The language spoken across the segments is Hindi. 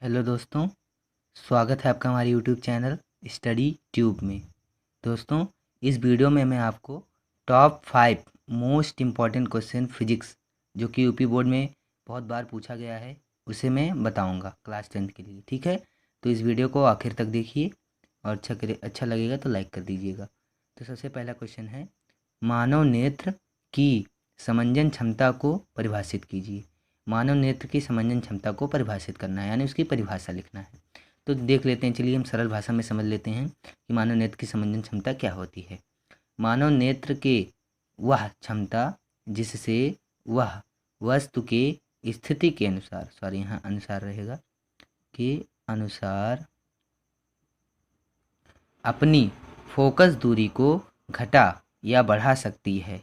हेलो दोस्तों, स्वागत है आपका हमारे यूट्यूब चैनल स्टडी ट्यूब में। दोस्तों, इस वीडियो में मैं आपको top 5 most important question physics जो कि यूपी बोर्ड में बहुत बार पूछा गया है उसे मैं बताऊंगा क्लास 10th के लिए। ठीक है, तो इस वीडियो को आखिर तक देखिए और अच्छा लगेगा तो लाइक कर दीजिएगा। तो सबसे पहला क्वेश्चन है, मानव नेत्र की समंजन क्षमता को परिभाषित कीजिए। मानव नेत्र की समंजन क्षमता को परिभाषित करना है, यानी उसकी परिभाषा लिखना है। तो देख लेते हैं, चलिए हम सरल भाषा में समझ लेते हैं कि मानव नेत्र की समंजन क्षमता क्या होती है। मानव नेत्र के वह क्षमता जिससे वह वस्तु के स्थिति के अनुसार, सॉरी यहाँ अनुसार रहेगा, के अनुसार अपनी फोकस दूरी को घटा या बढ़ा सकती है।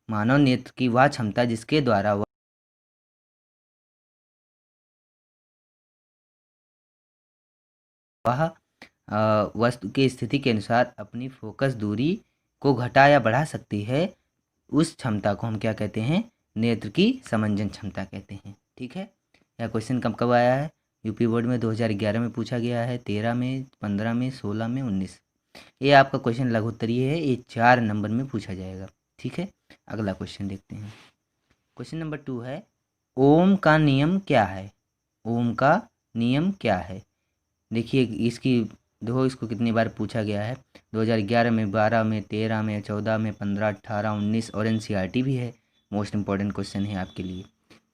मानव नेत्र की वह क्षमता जिसके द्वारा वह वस्तु की स्थिति के अनुसार अपनी फोकस दूरी को घटा या बढ़ा सकती है, उस क्षमता को हम क्या कहते हैं? नेत्र की समंजन क्षमता कहते हैं। ठीक है, यह क्वेश्चन कब कब आया है? यूपी बोर्ड में 2011 में पूछा गया है, 13 में, 15 में, 16 में, 19। ये आपका क्वेश्चन लघु उत्तरीय है, ये 4 नंबर में पूछा जाएगा। ठीक है, अगला क्वेश्चन देखते हैं। क्वेश्चन नंबर 2 है, ओम का नियम क्या है? ओम का नियम क्या है? देखिए इसकी इसको कितनी बार पूछा गया है, 2011 में, 12 में, 13 में, 14 में, 15, 18, 19 और एनसीईआरटी भी है। मोस्ट इम्पॉर्टेंट क्वेश्चन है आपके लिए।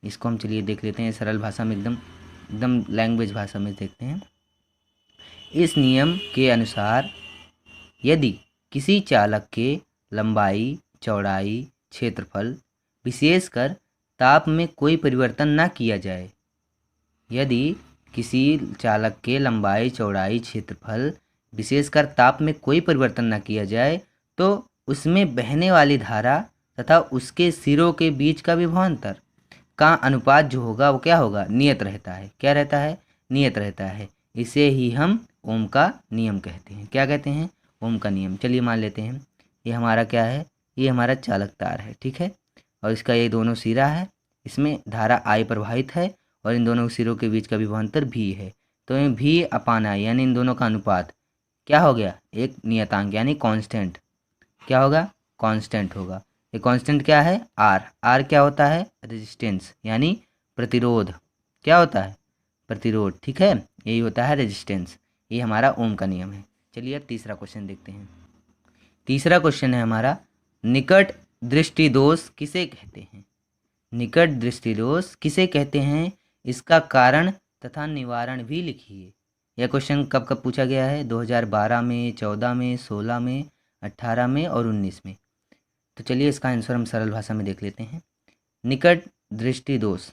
इसको हम चलिए देख लेते हैं सरल भाषा में, एकदम लैंग्वेज भाषा में देखते हैं। इस नियम के अनुसार यदि किसी चालक के लंबाई, चौड़ाई, क्षेत्रफल विशेषकर ताप में कोई परिवर्तन न किया जाए, यदि किसी चालक के लंबाई, चौड़ाई, क्षेत्रफल विशेषकर ताप में कोई परिवर्तन न किया जाए तो उसमें बहने वाली धारा तथा उसके सिरों के बीच का विभवांतर का अनुपात जो होगा वो क्या होगा? नियत रहता है। क्या रहता है? नियत रहता है। इसे ही हम ओम का नियम कहते हैं। क्या कहते हैं? ओम का नियम। चलिए मान लेते हैं ये हमारा क्या है? ये हमारा चालक तार है। ठीक है, और इसका ये दोनों सिरा है, इसमें धारा आई प्रवाहित है और इन दोनों सिरों के बीच का विभवांतर भी है। तो ये भी अपान आई, यानी इन दोनों का अनुपात क्या हो गया? एक नियतांक यानी कांस्टेंट। क्या होगा? कांस्टेंट होगा। ये कांस्टेंट क्या है? आर। आर क्या होता है? रेजिस्टेंस यानी प्रतिरोध। क्या होता है? प्रतिरोध। ठीक है, यही होता है रेजिस्टेंस। ये हमारा ओम का नियम है। चलिए अब तीसरा क्वेश्चन देखते हैं। तीसरा क्वेश्चन है हमारा, निकट दृष्टि दोष किसे कहते हैं? निकट दृष्टि दोष किसे कहते हैं? इसका कारण तथा निवारण भी लिखिए। यह क्वेश्चन कब कब पूछा गया है? 2012 में, 14 में, 16 में, 18 में और 19 में। तो चलिए इसका आंसर हम सरल भाषा में देख लेते हैं। निकट दृष्टि दोष,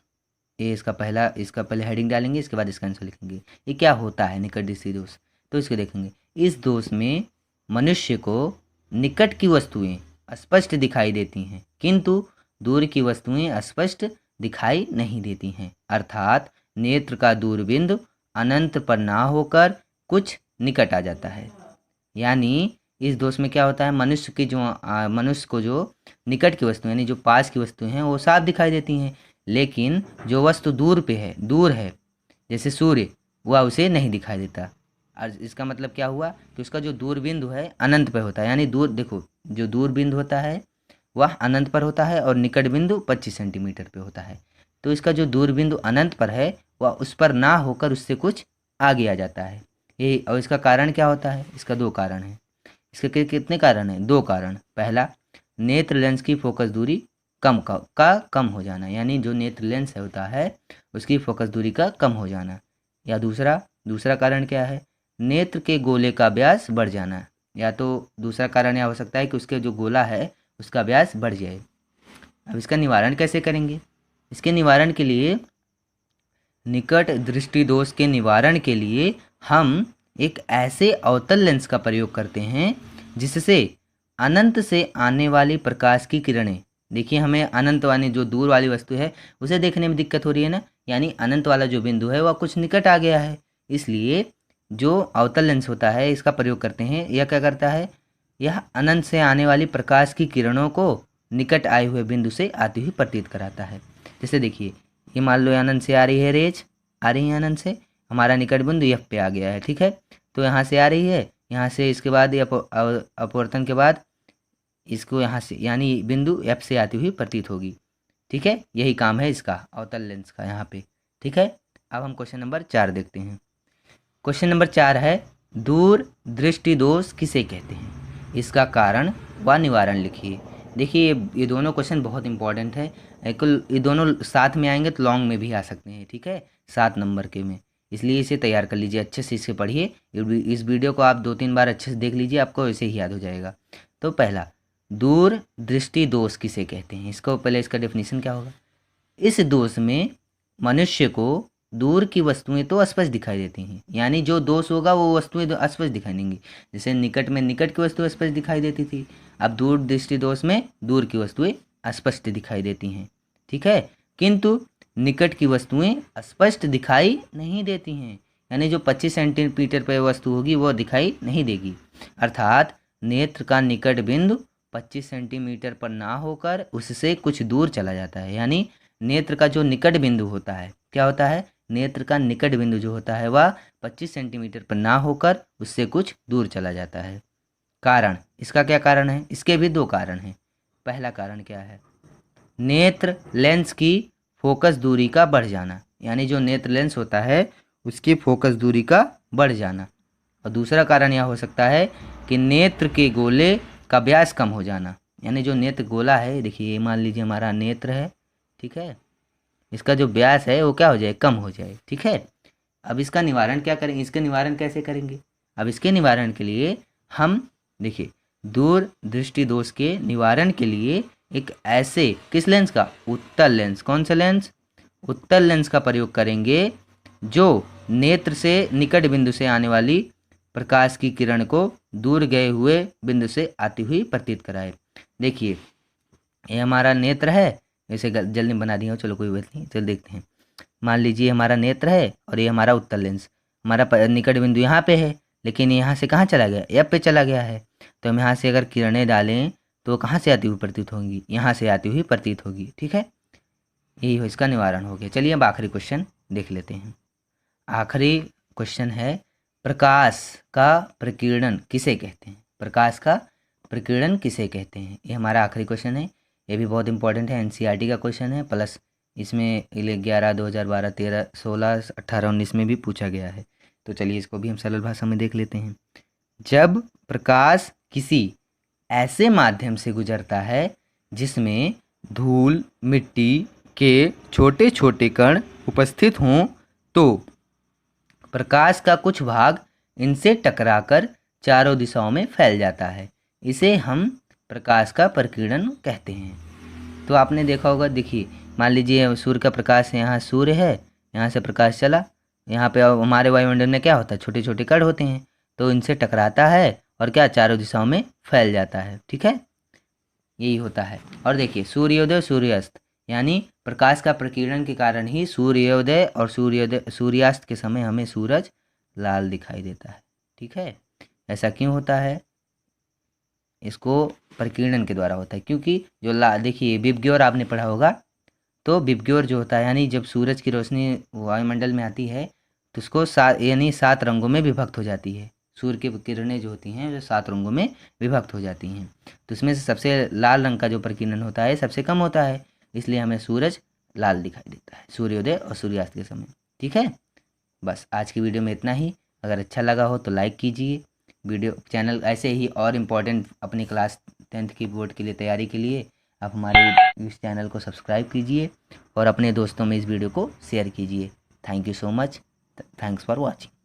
ये इसका पहले हेडिंग डालेंगे, इसके बाद इसका आंसर लिखेंगे। ये क्या होता है निकट दृष्टि दोष? तो इसको देखेंगे। इस दोष में मनुष्य को निकट की वस्तुएं स्पष्ट दिखाई देती हैं किंतु दूर की वस्तुएं अस्पष्ट दिखाई नहीं देती हैं, अर्थात नेत्र का दूरबिंदु अनंत पर ना होकर कुछ निकट आ जाता है। यानी इस दोष में क्या होता है? मनुष्य को जो निकट की वस्तु यानी जो पास की वस्तुएं हैं वो साफ दिखाई देती हैं, लेकिन जो वस्तु दूर है जैसे सूर्य, वह उसे नहीं दिखाई देता। और इसका मतलब क्या हुआ कि उसका जो दूरबिंदु है अनंत पर होता है। यानी देखो, जो दूरबिंदु होता है वह अनंत पर होता है और निकट बिंदु 25 सेंटीमीटर पे होता है। तो इसका जो दूरबिंदु अनंत पर है वह उस पर ना होकर उससे कुछ आगे आ जाता है। ये और इसका कारण क्या होता है? इसका 2 कारण है। इसके कितने कारण हैं? 2 कारण। पहला, नेत्र लेंस की फोकस दूरी कम हो जाना, यानी जो नेत्र लेंस होता है उसकी फोकस दूरी का कम हो जाना। या दूसरा कारण क्या है? नेत्र के गोले का व्यास बढ़ जाना। या तो दूसरा कारण यह हो सकता है कि उसके जो गोला है उसका व्यास बढ़ जाए। अब इसका निवारण कैसे करेंगे? इसके निवारण के लिए, निकट दृष्टि दोष के निवारण के लिए हम एक ऐसे अवतल लेंस का प्रयोग करते हैं जिससे अनंत से आने वाली प्रकाश की किरणें, देखिए हमें अनंत वाली जो दूर वाली वस्तु है उसे देखने में दिक्कत हो रही है ना, यानी अनंत वाला जो बिंदु है वह कुछ निकट आ गया है, इसलिए जो अवतल लेंस होता है इसका प्रयोग करते हैं। यह क्या करता है? यह अनंत से आने वाली प्रकाश की किरणों को निकट आए हुए बिंदु से आती हुई प्रतीत कराता है। जैसे देखिए, ये मान लो अनंत से आ रही है रेज, आ रही है अनंत से, हमारा निकट बिंदु एफ पे आ गया है, ठीक है। तो यहाँ से आ रही है, यहाँ से इसके बाद ये अपवर्तन के बाद इसको यहाँ से यानी बिंदु एफ से आती हुई प्रतीत होगी, ठीक है। यही काम है इसका अवतल लेंस का यहाँ पे, ठीक है। अब हम क्वेश्चन नंबर 4 देखते हैं। क्वेश्चन नंबर 4 है दूर दृष्टि दोष किसे कहते हैं, इसका कारण व निवारण लिखिए। देखिए ये दोनों क्वेश्चन बहुत इंपॉर्टेंट है, ये दोनों साथ में आएंगे तो लॉन्ग में भी आ सकते हैं, ठीक है, 7 नंबर के में। इसलिए इसे तैयार कर लीजिए, अच्छे से इसे पढ़िए। इस वीडियो को आप 2-3 बार अच्छे से देख लीजिए, आपको ऐसे ही याद हो जाएगा। तो पहला, दूर दृष्टि दोष किसे कहते हैं, इसको पहले इसका डेफिनेशन क्या होगा। इस दोष में मनुष्य को दूर की वस्तुएं तो स्पष्ट दिखाई देती हैं, यानी जो दोष होगा वो वस्तुएं स्पष्ट दिखाई देंगी। जैसे निकट में निकट की वस्तुएं स्पष्ट दिखाई देती थी, अब दूर दृष्टि दोष में दूर की वस्तुएं स्पष्ट दिखाई देती हैं, ठीक है। किंतु निकट की वस्तुएं स्पष्ट दिखाई नहीं देती हैं, यानी जो 25 सेंटीमीटर पर वस्तु होगी वो दिखाई नहीं देगी। अर्थात नेत्र का निकट बिंदु 25 सेंटीमीटर पर ना होकर उससे कुछ दूर चला जाता है, यानी नेत्र का जो निकट बिंदु होता है, क्या होता है, नेत्र का निकट बिंदु जो होता है वह 25 सेंटीमीटर पर ना होकर उससे कुछ दूर चला जाता है। कारण, इसका क्या कारण है, इसके भी 2 कारण हैं। पहला कारण क्या है, नेत्र लेंस की फोकस दूरी का बढ़ जाना, यानी जो नेत्र लेंस होता है उसकी फोकस दूरी का बढ़ जाना। और दूसरा कारण यह हो सकता है कि नेत्र के गोले का व्यास कम हो जाना, यानी जो नेत्र गोला है, देखिए ये मान लीजिए हमारा नेत्र है, ठीक है, इसका जो व्यास है वो क्या हो जाए, कम हो जाए, ठीक है। अब इसका निवारण क्या करेंगे, इसका निवारण कैसे करेंगे। अब इसके निवारण के लिए हम देखिए दूर दृष्टि दोष के निवारण के लिए एक ऐसे किस लेंस का, उत्तल लेंस, कौन सा लेंस, उत्तल लेंस का प्रयोग करेंगे जो नेत्र से निकट बिंदु से आने वाली प्रकाश की किरण को दूर गए हुए बिंदु से आती हुई प्रतीत कराए। देखिए ये हमारा नेत्र है, इसे जल्दी बना दिया, चलो कोई बात नहीं, चल देखते हैं। मान लीजिए हमारा नेत्र है और ये हमारा उत्तल लेंस, हमारा निकट बिंदु यहाँ पे है, लेकिन यहाँ से कहाँ चला गया, एफ पे चला गया है। तो हम यहाँ से अगर किरणें डालें तो कहाँ से आती हुई प्रतीत होंगी, यहाँ से आती हुई प्रतीत होगी, ठीक है। यही हो इसका निवारण हो गया। चलिए अब आखिरी क्वेश्चन देख लेते हैं। आखिरी क्वेश्चन है प्रकाश का प्रकीर्णन किसे कहते हैं, प्रकाश का प्रकीर्णन किसे कहते हैं, ये हमारा आखिरी क्वेश्चन है। ये भी बहुत इंपॉर्टेंट है, एनसीईआरटी का क्वेश्चन है, प्लस इसमें 11, 2012, 13, 16, 18, 19 में भी पूछा गया है। तो चलिए इसको भी हम सरल भाषा में देख लेते हैं। जब प्रकाश किसी ऐसे माध्यम से गुजरता है जिसमें धूल मिट्टी के छोटे छोटे कण उपस्थित हों तो प्रकाश का कुछ भाग इनसे टकराकर चारों दिशाओं में फैल जाता है, इसे हम प्रकाश का प्रकीर्णन कहते हैं। तो आपने देखा होगा, देखिए मान लीजिए सूर्य का प्रकाश है, यहाँ सूर्य है, यहाँ से प्रकाश चला, यहाँ पे हमारे वायुमंडल में क्या होता है, छोटे छोटे कण होते हैं, तो इनसे टकराता है और क्या चारों दिशाओं में फैल जाता है, ठीक है, यही होता है। और देखिए सूर्योदय सूर्यास्त, यानी प्रकाश का प्रकीर्णन के कारण ही सूर्योदय और सूर्यास्त के समय हमें सूरज लाल दिखाई देता है, ठीक है। ऐसा क्यों होता है, इसको प्रकीर्णन के द्वारा होता है, क्योंकि जो देखिए विबग्योर आपने पढ़ा होगा, तो विबग्योर जो होता है यानी जब सूरज की रोशनी वायुमंडल में आती है तो उसको यानी 7 रंगों में विभक्त हो जाती है। सूर्य की किरणें जो होती हैं जो 7 रंगों में विभक्त हो जाती हैं, तो इसमें से सबसे लाल रंग का जो प्रकीर्णन होता है सबसे कम होता है, इसलिए हमें सूरज लाल दिखाई देता है सूर्योदय और सूर्यास्त के समय, ठीक है। बस आज की वीडियो में इतना ही। अगर अच्छा लगा हो तो लाइक कीजिए वीडियो, चैनल ऐसे ही और इम्पोर्टेंट अपनी क्लास 10th की बोर्ड के लिए तैयारी के लिए आप हमारे इस चैनल को सब्सक्राइब कीजिए और अपने दोस्तों में इस वीडियो को शेयर कीजिए। Thank you so much, thanks for watching.